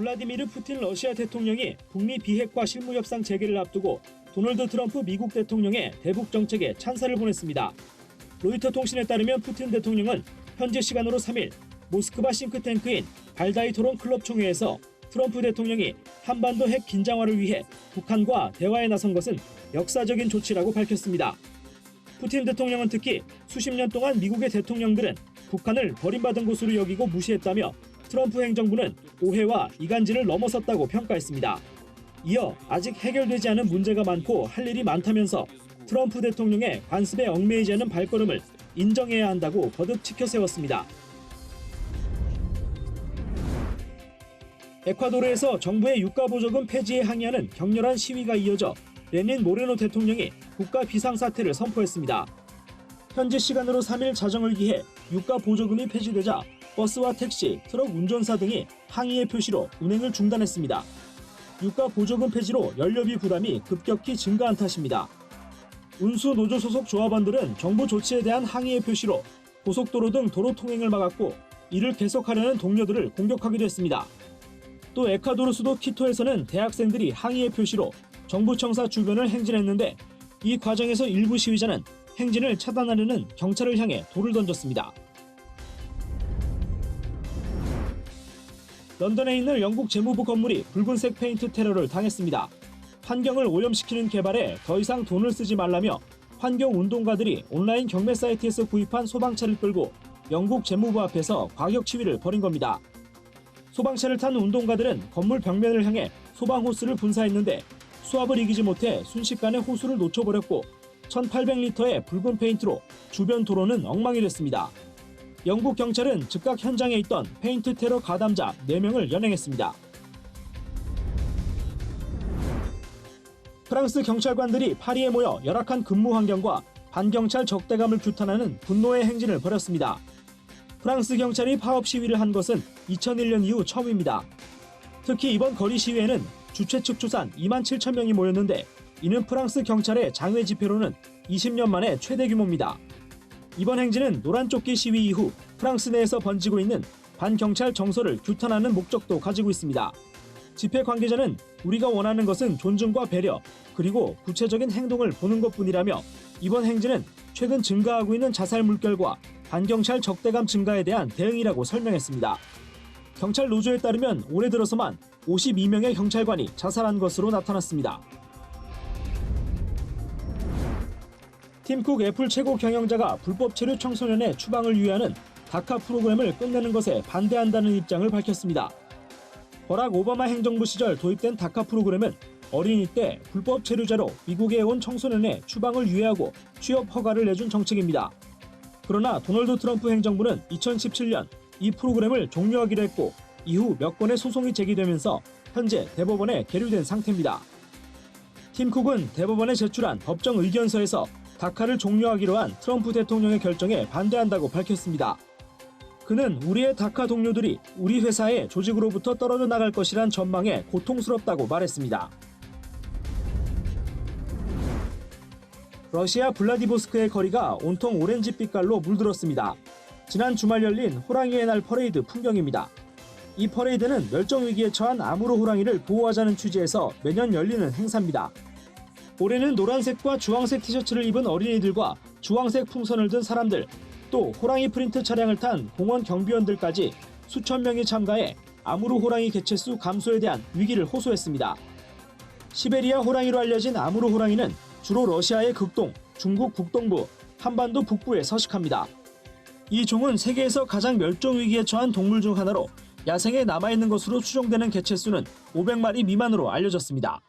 블라디미르 푸틴 러시아 대통령이 북미 비핵화 실무협상 재개를 앞두고 도널드 트럼프 미국 대통령의 대북 정책에 찬사를 보냈습니다. 로이터 통신에 따르면 푸틴 대통령은 현지 시간으로 3일 모스크바 싱크탱크인 발다이 토론 클럽 총회에서 트럼프 대통령이 한반도 핵 긴장화를 위해 북한과 대화에 나선 것은 역사적인 조치라고 밝혔습니다. 푸틴 대통령은 특히 수십 년 동안 미국의 대통령들은 북한을 버림받은 곳으로 여기고 무시했다며 트럼프 행정부는 오해와 이간질을 넘어섰다고 평가했습니다. 이어 아직 해결되지 않은 문제가 많고 할 일이 많다면서 트럼프 대통령의 관습에 얽매이지 않은 발걸음을 인정해야 한다고 거듭 치켜세웠습니다. 에콰도르에서 정부의 유가보조금 폐지에 항의하는 격렬한 시위가 이어져 레닌 모레노 대통령이 국가 비상사태를 선포했습니다. 현지 시간으로 3일 자정을 기해 유가보조금이 폐지되자 버스와 택시, 트럭 운전사 등이 항의의 표시로 운행을 중단했습니다. 유가보조금 폐지로 연료비 부담이 급격히 증가한 탓입니다. 운수노조 소속 조합원들은 정부 조치에 대한 항의의 표시로 고속도로 등 도로 통행을 막았고 이를 계속하려는 동료들을 공격하기도 했습니다. 또 에콰도르 수도 키토에서는 대학생들이 항의의 표시로 정부 청사 주변을 행진했는데 이 과정에서 일부 시위자는 행진을 차단하려는 경찰을 향해 돌을 던졌습니다. 런던에 있는 영국 재무부 건물이 붉은색 페인트 테러를 당했습니다. 환경을 오염시키는 개발에 더 이상 돈을 쓰지 말라며 환경운동가들이 온라인 경매 사이트에서 구입한 소방차를 끌고 영국 재무부 앞에서 과격 시위를 벌인 겁니다. 소방차를 탄 운동가들은 건물 벽면을 향해 소방호스를 분사했는데 수압을 이기지 못해 순식간에 호수를 놓쳐버렸고 1800리터의 붉은 페인트로 주변 도로는 엉망이 됐습니다. 영국 경찰은 즉각 현장에 있던 페인트 테러 가담자 4명을 연행했습니다. 프랑스 경찰관들이 파리에 모여 열악한 근무 환경과 반경찰 적대감을 규탄하는 분노의 행진을 벌였습니다. 프랑스 경찰이 파업 시위를 한 것은 2001년 이후 처음입니다. 특히 이번 거리 시위에는 주최 측 추산 2만 7천 명이 모였는데 이는 프랑스 경찰의 장외 집회로는 20년 만에 최대 규모입니다. 이번 행진은 노란조끼 시위 이후 프랑스 내에서 번지고 있는 반경찰 정서를 규탄하는 목적도 가지고 있습니다. 집회 관계자는 우리가 원하는 것은 존중과 배려, 그리고 구체적인 행동을 보는 것뿐이라며 이번 행진은 최근 증가하고 있는 자살 물결과 반경찰 적대감 증가에 대한 대응이라고 설명했습니다. 경찰 노조에 따르면 올해 들어서만 52명의 경찰관이 자살한 것으로 나타났습니다. 팀쿡 애플 최고 경영자가 불법 체류 청소년의 추방을 유예하는 다카 프로그램을 끝내는 것에 반대한다는 입장을 밝혔습니다. 버락 오바마 행정부 시절 도입된 다카 프로그램은 어린이 때 불법 체류자로 미국에 온 청소년의 추방을 유예하고 취업 허가를 내준 정책입니다. 그러나 도널드 트럼프 행정부는 2017년 이 프로그램을 종료하기로 했고 이후 몇 건의 소송이 제기되면서 현재 대법원에 계류된 상태입니다. 팀쿡은 대법원에 제출한 법정 의견서에서 다카를 종료하기로 한 트럼프 대통령의 결정에 반대한다고 밝혔습니다. 그는 우리의 다카 동료들이 우리 회사의 조직으로부터 떨어져 나갈 것이란 전망에 고통스럽다고 말했습니다. 러시아 블라디보스크의 거리가 온통 오렌지 빛깔로 물들었습니다. 지난 주말 열린 호랑이의 날 퍼레이드 풍경입니다. 이 퍼레이드는 멸종위기에 처한 아무로 호랑이를 보호하자는 취지에서 매년 열리는 행사입니다. 올해는 노란색과 주황색 티셔츠를 입은 어린이들과 주황색 풍선을 든 사람들, 또 호랑이 프린트 차량을 탄 공원 경비원들까지 수천 명이 참가해 아무로 호랑이 개체수 감소에 대한 위기를 호소했습니다. 시베리아 호랑이로 알려진 아무로 호랑이는 주로 러시아의 극동, 중국 북동부, 한반도 북부에 서식합니다. 이 종은 세계에서 가장 멸종위기에 처한 동물 중 하나로 야생에 남아있는 것으로 추정되는 개체수는 500마리 미만으로 알려졌습니다.